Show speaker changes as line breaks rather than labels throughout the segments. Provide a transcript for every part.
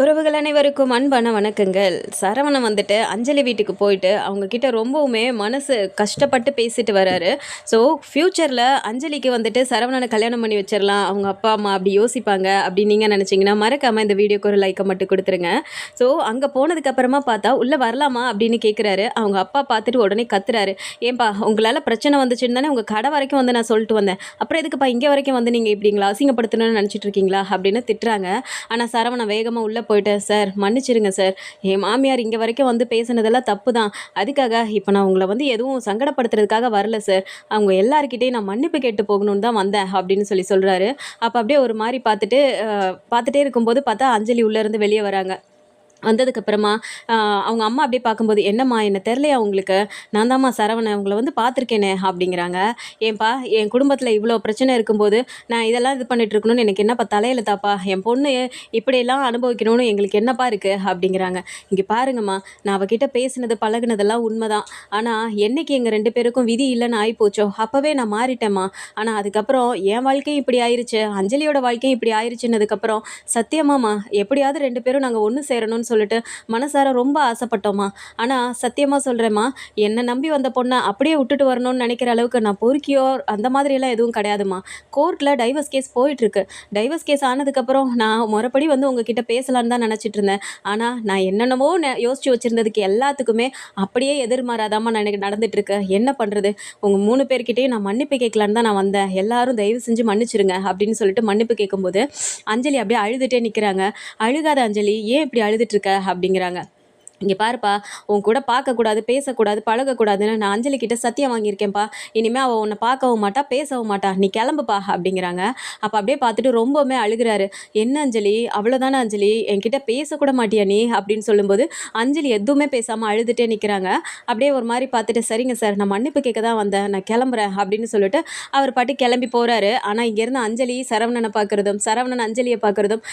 உறவுகள் அனைவருக்கும் அன்பான வணக்கங்கள். சரவணன் வந்துட்டு அஞ்சலி வீட்டுக்கு போயிட்டு அவங்க கிட்ட ரொம்பவுமே மனசு கஷ்டப்பட்டு பேசிட்டு வராரு. ஸோ ஃப்யூச்சரில் அஞ்சலிக்கு வந்துட்டு சரவணனை கல்யாணம் பண்ணி வச்சிடலாம், அவங்க அப்பா அம்மா அப்படி யோசிப்பாங்க அப்படின்னு நீங்கள் நினச்சிங்கன்னா மறக்காமல் இந்த வீடியோக்கு ஒரு லைக்கை மட்டும் கொடுத்துருங்க. ஸோ அங்கே போனதுக்கப்புறமா பார்த்தா உள்ளே வரலாமா அப்படின்னு கேட்குறாரு. அவங்க அப்பா பார்த்துட்டு உடனே கத்துறாரு, ஏன்பா உங்களால் பிரச்சனை வந்துச்சுன்னு தானே உங்கள் கடை வரைக்கும் வந்து நான் சொல்லிட்டு வந்தேன், அப்புறம் எதுக்குப்பா இங்கே வரைக்கும் வந்து நீங்கள் இப்படிங்களா அசிங்கப்படுத்தணும்னு நினச்சிட்டு இருக்கீங்களா அப்படின்னு திட்டுறாங்க. ஆனால் சரவணன் வேகமாக உள்ளே போயிட்டேன், சார் மன்னிச்சிருங்க சார், என் மாமியார் இங்கே வரைக்கும் வந்து பேசுனதெல்லாம் தப்பு தான், அதுக்காக இப்போ நான் உங்களை வந்து எதுவும் சங்கடப்படுத்துறதுக்காக வரல சார், அவங்க எல்லாருக்கிட்டையும் நான் மன்னிப்பு கேட்டு போகணுன்னு தான் வந்தேன் அப்படின்னு சொல்கிறாரு. அப்போ அப்படியே ஒரு மாதிரி பார்த்துட்டே இருக்கும்போது பார்த்தா அஞ்சலி உள்ளேருந்து வெளியே வராங்க. வந்ததுக்கப்புறமா அவங்க அம்மா அப்படியே பார்க்கும்போது, என்னம்மா என்ன தெரிலையா உங்களுக்கு, நான் தாம்மா சரவணன், உங்களை வந்து பார்த்துருக்கேனே அப்படிங்கிறாங்க. ஏன்பா என் குடும்பத்தில் இவ்வளோ பிரச்சனை இருக்கும்போது நான் இதெல்லாம் இது பண்ணிட்டு இருக்கணும்னு எனக்கு என்னப்பா தலையில் தாப்பா, என் பொண்ணு இப்படியெல்லாம் அனுபவிக்கணும்னு எங்களுக்கு என்னப்பா இருக்குது அப்படிங்கிறாங்க. இங்கே பாருங்கம்மா, நான் அவகிட்ட பேசினது பழகுனதெல்லாம் உண்மைதான், ஆனால் என்னைக்கு எங்கள் 2 பேருக்கும் விதி இல்லைன்னு ஆகிப்போச்சோ அப்போவே நான் மாறிட்டேம்மா, ஆனால் அதுக்கப்புறம் என் வாழ்க்கையும் இப்படி ஆயிடுச்சு, அஞ்சலியோட வாழ்க்கையும் இப்படி ஆயிடுச்சுன்னதுக்கப்புறம் சத்தியமாம்மா எப்படியாவது 2 பேரும் நாங்கள் ஒன்று சேரணும்னு சொல்லிட்டு மனசார ரொம்ப ஆசைப்பட்டோமா. ஆனால் சத்தியமாக சொல்கிறேம்மா, என்னை நம்பி வந்த பொண்ணை அப்படியே விட்டுட்டு வரணும்னு நினைக்கிற அளவுக்கு நான் பொறுக்கியோ அந்த மாதிரியெல்லாம் எதுவும் கிடையாதுமா. கோர்ட்டில் டைவர்ஸ் கேஸ் போயிட்டுருக்கு. டைவர்ஸ் கேஸ் ஆனதுக்கப்புறம் நான் முறைப்படி வந்து உங்ககிட்ட பேசலான்னு தான் நினச்சிட்டு இருந்தேன். ஆனால் நான் என்னென்னமோ யோசிச்சு வச்சுருந்ததுக்கு எல்லாத்துக்குமே அப்படியே எதிர்மாறாதாம்மா நான் எனக்கு நடந்துட்டுருக்கு. என்ன பண்ணுறது, உங்கள் 3 பேர்கிட்டையும் நான் மன்னிப்பு கேட்கலான்னு தான் நான் வந்தேன், எல்லாரும் தயவு செஞ்சு மன்னிச்சிருங்க அப்படின்னு சொல்லிட்டு மன்னிப்பு கேட்கும்போது அஞ்சலி அப்படியே அழுதுகிட்டே நிற்கிறாங்க. அழுகாத அஞ்சலி, ஏன் இப்படி அழுதுட்டு இருக்க அப்படிங்கிறாங்க. இங்கே பாருப்பா, உன் கூட பார்க்கக்கூடாது, பேசக்கூடாது, பழகக்கூடாதுன்னு நான் அஞ்சலி கிட்ட சத்தியம் வாங்கியிருக்கேன்ப்பா, இனிமேல் அவள் உன்னை பார்க்கவும் மாட்டா, பேசவும் மாட்டா, நீ கிளம்புப்பா அப்படிங்கிறாங்க. அப்போ அப்படியே பார்த்துட்டு ரொம்பவுமே அழுகிறாரு. என்ன அஞ்சலி, அவ்வளோதானே அஞ்சலி, என்கிட்ட பேசக்கூட மாட்டியா நீ அப்படின்னு சொல்லும்போது அஞ்சலி எதுவுமே பேசாமல் அழுதுகிட்டே நிற்கிறாங்க. அப்படியே ஒரு மாதிரி பார்த்துட்டு, சரிங்க சார், நான் மன்னிப்பு கேட்க தான் வந்தேன், நான் கிளம்புறேன் அப்படின்னு சொல்லிட்டு அவர் பாட்டு கிளம்பி போகிறாரு. ஆனால் இங்கேருந்து அஞ்சலி சரவணனை பார்க்குறதும் சரவணன் அஞ்சலியை பார்க்குறதும்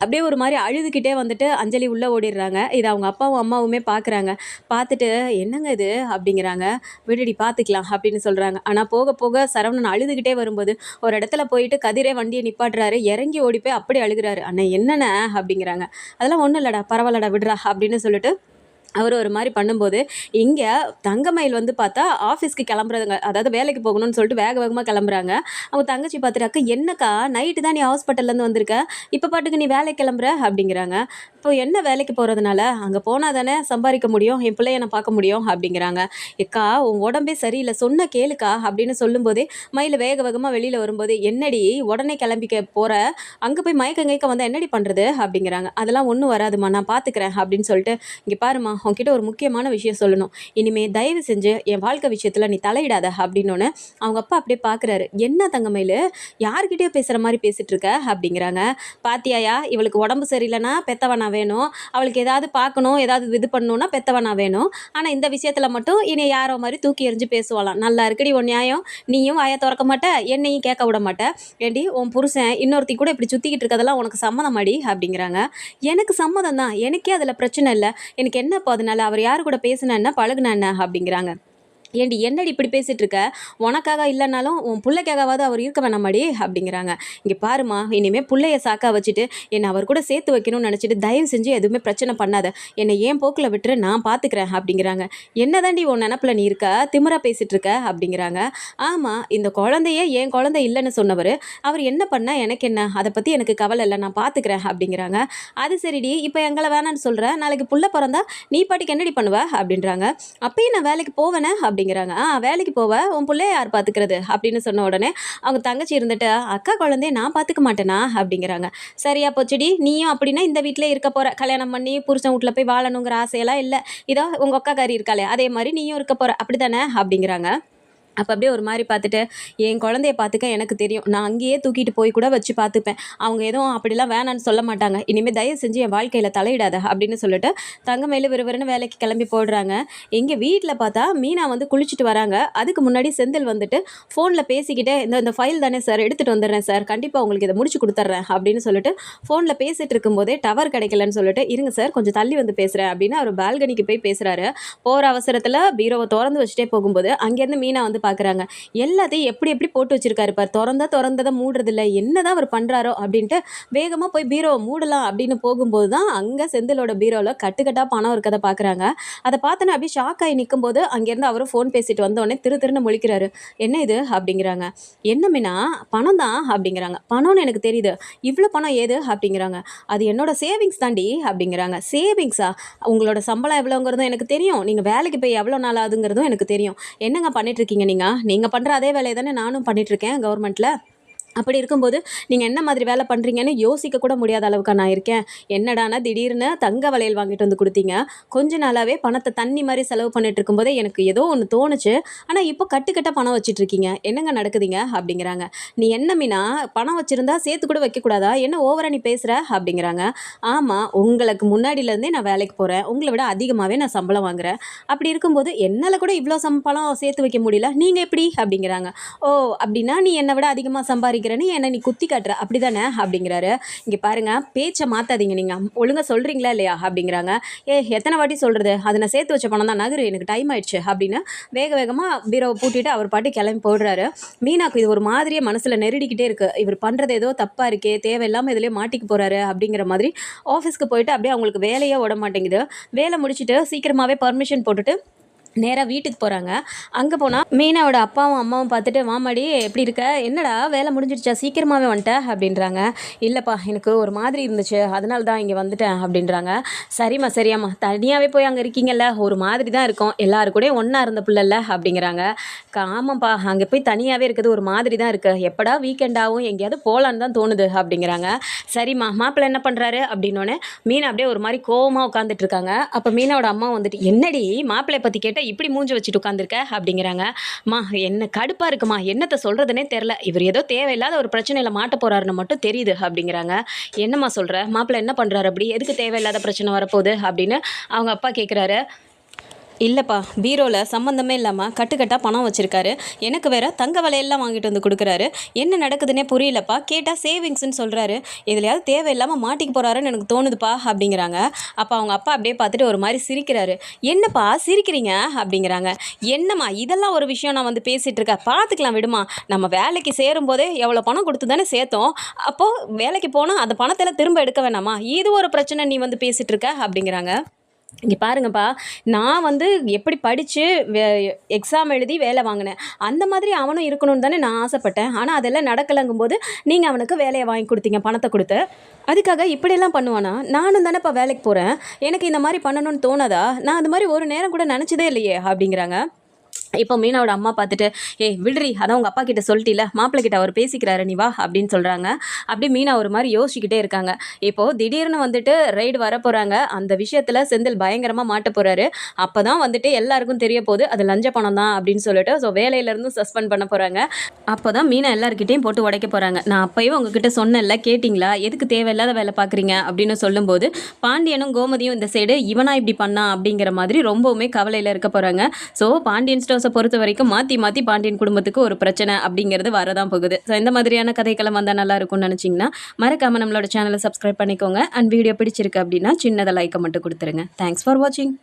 அப்படியே ஒரு மாதிரி அழுதுகிட்டே வந்துட்டு அஞ்சலி உள்ளே ஓடிடுறாங்க. இது அவங்க அப்பாவும் அம்மாவுமே பார்க்குறாங்க. பார்த்துட்டு, என்னங்க இது அப்படிங்கிறாங்க. விடுடி பார்த்துக்கலாம் அப்படின்னு சொல்கிறாங்க. ஆனால் போக போக சரவணன் அழுதுகிட்டே வரும்போது ஒரு இடத்துல போயிட்டு கதிரே வண்டியை நிப்பாட்டுறாரு. இறங்கி ஓடி போய் அப்படி அழுகிறாரு. அண்ணா என்னண்ணே அப்படிங்கிறாங்க. அதெல்லாம் ஒன்றும் இல்லைடா, பரவாயில்லடா விடுறா அப்படின்னு சொல்லிட்டு அவர் ஒரு மாதிரி பண்ணும்போது இங்கே தங்கமயில் வந்து பார்த்தா ஆஃபீஸ்க்கு கிளம்புறதுங்க, அதாவது வேலைக்கு போகணும்னு சொல்லிட்டு வேக வேகமாக கிளம்புறாங்க. அவங்க தங்கச்சி பார்த்துட்டு, அக்கா என்னக்கா நைட்டு தான் நீ ஹாஸ்பிட்டல்லேருந்து வந்திருக்க, இப்போ பாட்டுக்கு நீ வேலைக்கு கிளம்புற அப்படிங்கிறாங்க. இப்போ என்ன வேலைக்கு போகிறதுனால, அங்கே போனால் தானே சம்பாதிக்க முடியும், என் பிள்ளைய நான் பார்க்க முடியும் அப்படிங்கிறாங்க. எக்கா உன் உடம்பே சரியில்லை, சொன்ன கேளுக்கா அப்படின்னு சொல்லும்போதே மயில் வேக வேகமாக வெளியில் வரும்போது, என்னடி உடனே கிளம்பிக்க போகிற, அங்கே போய் மயக்க வந்தால் என்னடி பண்ணுறது அப்படிங்கிறாங்க. அதெல்லாம் ஒன்றும் வராதுமா, நான் பார்த்துக்கிறேன் அப்படின்னு சொல்லிட்டு, இங்கே பாருமா உன்கிட்ட ஒரு முக்கியமான விஷயம் சொல்லணும், இனிமே தயவு செஞ்சு என் வாழ்க்கை விஷயத்தில் நீ தலையிடாத அப்படின்னோன்னு அவங்க அப்பா அப்படியே பார்க்குறாரு. என்ன தங்கமயில், யார்கிட்டயோ பேசுகிற மாதிரி பேசிகிட்டு இருக்க அப்படிங்கிறாங்க. பாத்தியாயா, இவளுக்கு உடம்பு சரியில்லைன்னா பெத்தவனா வேணும், அவளுக்கு ஏதாவது பார்க்கணும், ஏதாவது இது பண்ணணுன்னா பெத்தவனா வேணும், ஆனால் இந்த விஷயத்தில் மட்டும் இனி யாரோ மாதிரி தூக்கி எறிஞ்சு பேசுவாளாம். நல்லா இருக்குடி உன் நியாயம், நீயும் வாயை திறக்க மாட்ட, என்னையும் கேட்க விட மாட்டேன், ஏண்டி உன் புருஷன் இன்னொருத்தி கூட இப்படி சுற்றிக்கிட்டு இருக்கதெல்லாம் உனக்கு சம்மதம் அடி அப்படிங்கிறாங்க. எனக்கு சம்மதம் தான், எனக்கே அதில் பிரச்சனை இல்லை, எனக்கு என்ன அதனால அவர் யார் கூட பேசினா என்ன பழகுனா என்ன அப்படிங்கிறாங்க. ஏண்டி என்னடி இப்படி பேசிகிட்டு இருக்க, உனக்காக இல்லைனாலும் உன் பிள்ளைக்காகவாவது அவர் இருக்க வேணாமாடி அப்படிங்கிறாங்க. இங்கே பாருமா, இனிமேல் பிள்ளைய சாக்கா வச்சுட்டு என்னை அவர் கூட சேர்த்து வைக்கணும்னு நினச்சிட்டு தயவு செஞ்சு எதுவுமே பிரச்சனை பண்ணாத, என்னை ஏன் போக்கில் விட்டுரு, நான் பார்த்துக்கிறேன் அப்படிங்கிறாங்க. என்னதாண்டி உன் நினப்பில் நீ இருக்க, திமிரா பேசிகிட்டு இருக்க அப்படிங்கிறாங்க. ஆமாம், இந்த குழந்தையே என் குழந்தை இல்லைன்னு சொன்னவர், அவர் என்ன பண்ணால் எனக்கு என்ன, அதை பற்றி எனக்கு கவலை இல்லை, நான் பார்த்துக்கிறேன் அப்படிங்கிறாங்க. அது சரிடி, இப்போ எங்களை வேணான்னு சொல்கிறேன், நாளைக்கு புள்ள பிறந்தா நீ பாட்டுக்கு என்னடி பண்ணுவ அப்படின்றாங்க. அப்பயும் நான் வேலைக்கு போவேனே அப்படிங்கிறாங்க. வேலைக்கு போவ, உன் பிள்ளைய யார் பார்த்துக்கிறது அப்படின்னு சொன்ன உடனே அவங்க தங்கச்சி இருந்துட்டு, அக்கா குழந்தைய நான் பார்த்துக்க மாட்டேனா அப்படிங்கிறாங்க. சரியா போச்சுடி, நீயும் அப்படின்னா இந்த வீட்டிலே இருக்க போகிற, கல்யாணம் பண்ணி புருஷன் வீட்டில் போய் வாழணுங்கிற ஆசையெல்லாம் இல்லை, இதோ உங்கள் அக்கா காரி இருக்காளே அதே மாதிரி நீயும் இருக்க போகிற, அப்படி தானே அப்படிங்கிறாங்க. அப்போ அப்படியே ஒரு மாதிரி பார்த்துட்டு, என் குழந்தைய பார்த்துக்க எனக்கு தெரியும், நான் அங்கேயே தூக்கிட்டு போய் கூட வச்சு பார்த்துப்பேன், அவங்க எதுவும் அப்படிலாம் வேணான்னு சொல்ல மாட்டாங்க, இனிமேல் தயவு செஞ்சு என் வாழ்க்கையில் தலையிடாத அப்படின்னு சொல்லிட்டு தங்கமயில் விறுவிறுன்னு வேலைக்கு கிளம்பி போடுறாங்க. இங்கே வீட்டில் பார்த்தா மீனா வந்து குளிச்சுட்டு வராங்க. அதுக்கு முன்னாடி செந்தில் வந்துட்டு ஃபோனில் பேசிக்கிட்டே, இந்த ஃபைல் தானே சார், எடுத்துகிட்டு வந்துடுறேன் சார், கண்டிப்பாக உங்களுக்கு இதை முடிச்சு கொடுத்துட்றேன் அப்படின்னு சொல்லிட்டு ஃபோனில் பேசிகிட்டு இருக்கும்போதே டவர் கிடைக்கலன்னு சொல்லிட்டு, இருங்க சார் கொஞ்சம் தள்ளி வந்து பேசுகிறேன் அப்படின்னு அவர் பால்கனிக்கு போய் பேசுகிறாரு. போகிற அவசரத்தில் பீரோவை திறந்து வச்சுட்டே போகும்போது அங்கேருந்து மீனா வந்து பார்க்குறாங்க. எல்லாத்தையும் எப்படி எப்படி போட்டு வச்சிருக்காரு பாரு, திறந்ததை மூடுறதில்ல, என்னதான் அவர் பண்ணுறாரோ அப்படின்ட்டு வேகமாக போய் பீரோவை மூடலாம் அப்படின்னு போகும்போது தான் அங்கே செந்திலோட பீரோவில் கட்டுக்கட்டாக பணம் இருக்கதை பார்க்குறாங்க. அதை பார்த்தோன்னே அப்படியே ஷாக் ஆகி நிற்கும்போது அங்கேருந்து அவரும் ஃபோன் பேசிட்டு வந்தோடனே திருன்னு முழிக்கிறாரு. என்ன இது அப்படிங்கிறாங்க. என்ன மீனா, பணம் தான் அப்படிங்கிறாங்க. பணம்னு எனக்கு தெரியுது, இவ்வளோ பணம் ஏது அப்படிங்கிறாங்க. அது என்னோட சேவிங்ஸ் தாண்டி அப்படிங்கிறாங்க. சேவிங்ஸா? உங்களோட சம்பளம் எவ்வளோங்கிறதும் எனக்கு தெரியும், நீங்கள் வேலைக்கு போய் எவ்வளோ நாள் ஆகுதுங்கிறதும் எனக்கு தெரியும். என்னங்க பண்ணிட்டுருக்கீங்க நீங்கள் பண்ணுற அதே வேலையை தானே நானும் பண்ணிகிட்ருக்கேன் கவர்மெண்ட்டில். அப்படி இருக்கும்போது நீங்கள் என்ன மாதிரி வேலை பண்ணுறீங்கன்னு யோசிக்க கூட முடியாத அளவுக்கு நான் இருக்கேன். என்னடானா திடீர்னு தங்க வளையல் வாங்கிட்டு வந்து கொடுத்தீங்க, கொஞ்ச நாளாகவே பணத்தை தண்ணி மாதிரி செலவு பண்ணிட்டு இருக்கும்போதே எனக்கு ஏதோ ஒன்று தோணுச்சு, ஆனால் இப்போ கட்டுக்கட்டாக பணம் வச்சிட்ருக்கீங்க, என்னங்க நடக்குதுங்க அப்படிங்கிறாங்க. நீ என்ன மீனா, பணம் வச்சுருந்தா சேர்த்து கூட வைக்கக்கூடாதா, என்ன ஓவராக நீ பேசுகிற அப்படிங்கிறாங்க. ஆமாம், உங்களுக்கு முன்னாடியிலேருந்தே நான் வேலைக்கு போகிறேன், உங்களை விட அதிகமாகவே நான் சம்பளம் வாங்குகிறேன். அப்படி இருக்கும்போது என்னால் கூட இவ்வளோ பணம் சேர்த்து வைக்க முடியல, நீங்கள் எப்படி அப்படிங்கிறாங்க. ஓ, அப்படின்னா நீ என்னை விட அதிகமாக சம்பாதிக்கிறேன்னு என்னை நீ குத்தி காட்டுற அப்படி தானே அப்படிங்கிறாரு. இங்கே பாருங்கள், பேச்சை மாற்றாதீங்க, நீங்கள் ஒழுங்காக சொல்கிறீங்களா இல்லையா அப்படிங்கிறாங்க. எத்தனை வாட்டி சொல்கிறது, அதை நான் சேர்த்து வச்ச பணம் தான், நகரு, எனக்கு டைம் ஆயிடுச்சு அப்படின்னு வேகமாக பீரோவை பூட்டிட்டு அவர் பாட்டு கிளம்பி போடுறாரு. மீனாக்கு இது ஒரு மாதிரியே மனசில் நெருடிக்கிட்டே இருக்குது. இவர் பண்ணுறது ஏதோ தப்பாக இருக்கே, தேவையில்லாமல் இதிலே மாட்டிக்கு போகிறாரு அப்படிங்கிற மாதிரி ஆஃபீஸ்க்கு போயிட்டு அப்படியே அவங்களுக்கு வேலையே ஓட மாட்டேங்குது. வேலை முடிச்சுட்டு சீக்கிரமாகவே பர்மிஷன் போட்டுட்டு நேராக வீட்டுக்கு போகிறாங்க. அங்கே போனால் மீனாவோட அப்பாவும் அம்மாவும் பார்த்துட்டு, மாமாடி எப்படி இருக்க, என்னடா வேலை முடிஞ்சிடுச்சா, சீக்கிரமாகவே வந்துட்டேன் அப்படின்றாங்க. இல்லைப்பா, எனக்கு ஒரு மாதிரி இருந்துச்சு, அதனால தான் இங்கே வந்துட்டேன் அப்படின்றாங்க. சரிம்மா, தனியாகவே போய் அங்கே இருக்கீங்கல்ல, ஒரு மாதிரி தான் இருக்கும், எல்லாரு கூடயும் ஒன்றா இருந்த பிள்ளைல்ல அப்படிங்கிறாங்க. ஆமாப்பா, அங்கே போய் தனியாகவே இருக்கிறது ஒரு மாதிரி தான் இருக்குது, எப்படா வீக்கெண்டாகவும் எங்கேயாவது போகலான்னு தான் தோணுது அப்படிங்கிறாங்க. சரிம்மா, மாப்பிள்ளை என்ன பண்ணுறாரு அப்படின்னோடனே மீனா அப்படியே ஒரு மாதிரி கோவமாக உட்காந்துட்டு இருக்காங்க. அப்போ மீனாவோட அம்மா வந்துட்டு, என்னடி மாப்பிள்ளையை பற்றி கேட்டால் இப்படி மூஞ்சி வச்சுட்டு உட்காந்துருக்க அப்படிங்கிறாங்க. மா, என்ன கடுப்பாக இருக்குமா, என்னத்தை சொல்கிறதுனே தெரில, இவர் ஏதோ தேவையில்லாத ஒரு பிரச்சனையில் மாட்ட போகிறாருன்னு மட்டும் தெரியுது அப்படிங்கிறாங்க. என்னம்மா சொல்கிற, மாப்பிள்ளை என்ன பண்ணுறாரு அப்படி, எதுக்கு தேவையில்லாத பிரச்சனை வரப்போகுது அப்படின்னு அவங்க அப்பா கேட்குறாரு. இல்லைப்பா, பீரோவில் சம்மந்தமே இல்லாமல் கட்டுக்கட்டாக பணம் வச்சுருக்காரு, எனக்கு வேறு தங்க வலையெல்லாம் வாங்கிட்டு வந்து கொடுக்குறாரு, என்ன நடக்குதுன்னே புரியலப்பா, கேட்டால் சேவிங்ஸ்ன்னு சொல்கிறாரு, எதுலையாவது தேவையில்லாமல் மாட்டிக்கு போகிறாருன்னு எனக்கு தோணுதுப்பா அப்படிங்கிறாங்க. அப்போ அவங்க அப்பா அப்படியே பார்த்துட்டு ஒரு மாதிரி சிரிக்கிறாரு. என்னப்பா சிரிக்கிறீங்க அப்படிங்கிறாங்க. என்னம்மா, இதெல்லாம் ஒரு விஷயம் நான் வந்து பேசிகிட்டு இருக்கேன், பார்த்துக்கலாம் விடுமா, நம்ம வேலைக்கு சேரும்போதே எவ்வளோ பணம் கொடுத்து தானே சேர்த்தோம், அப்போது வேலைக்கு போனால் அந்த பணத்தெல்லாம் திரும்ப எடுக்க வேணாமா, இது ஒரு பிரச்சனை நீ வந்து பேசிகிட்டு இருக்க அப்படிங்கிறாங்க. இங்கே பாருங்கப்பா, நான் வந்து எப்படி படித்து எக்ஸாம் எழுதி வேலை வாங்கினேன், அந்த மாதிரி அவனும் இருக்கணும்னு தானே நான் ஆசைப்பட்டேன், ஆனால் அதெல்லாம் நடக்கலைங்கும்போது நீங்கள் அவனுக்கு வேலையை வாங்கி கொடுத்தீங்க, பணத்தை கொடுத்து, அதுக்காக இப்படியெல்லாம் பண்ணுவானா, நானும் தானேப்பா வேலைக்கு போகிறேன், எனக்கு இந்த மாதிரி பண்ணணும்னு தோணாதா, நான் அது மாதிரி ஒரு நேரம் கூட நினச்சதே இல்லையே அப்படிங்கிறாங்க. இப்போ மீனாவோட அம்மா பார்த்துட்டு, விடுறி, அதான் உங்கள் அப்பா கிட்ட சொல்லிட்டில, மாப்பிள்ளை கிட்ட அவர் பேசிக்கிறாரு, நீ வா அப்படின்னு சொல்கிறாங்க. அப்படியே மீனா ஒரு மாதிரி யோசிச்சுக்கிட்டே இருக்காங்க. இப்போது திடீர்னு வந்துட்டு ரைடு வர போகிறாங்க, அந்த விஷயத்தில் செந்தில் பயங்கரமாக மாட்ட போகிறாரு. அப்போ தான் வந்துட்டு எல்லாருக்கும் தெரிய போகுது அது லஞ்ச பணம் தான் அப்படின்னு சொல்லிட்டு, ஸோ வேலையிலேருந்து சஸ்பெண்ட் பண்ண போகிறாங்க. அப்போ தான் மீனா எல்லாருக்கிட்டையும் போட்டு உடைக்க போகிறாங்க. நான் அப்போயும் உங்ககிட்ட சொன்னேன்ல, கேட்டிங்களா, எதுக்கு தேவையில்லாத வேலை பார்க்குறீங்க அப்படின்னு சொல்லும்போது பாண்டியனும் கோமதியும் இந்த சைடு இவனா இப்படி பண்ணா அப்படிங்கிற மாதிரி ரொம்பவுமே கவலையில் இருக்க போகிறாங்க. ஸோ பாண்டியன் ஸ்டோர்ஸை பொறுத்த வரைக்கும் மாற்றி பாண்டியன் குடும்பத்துக்கு ஒரு பிரச்சனை அப்படிங்கிறது வரதான் போகுது. ஸோ இந்த மாதிரியான கதைக்களம் வந்தால் நல்லா இருக்கும்னு நினச்சிங்கன்னா மறக்காமல் நம்மளோட சேனலை சப்ஸ்கிரைப் பண்ணிக்கோங்க. அண்ட் வீடியோ பிடிச்சிருக்கு அப்படின்னா சின்னதாக லைக்கை மட்டும் கொடுத்துருங்க. தேங்க்ஸ் ஃபார் வாட்சிங்.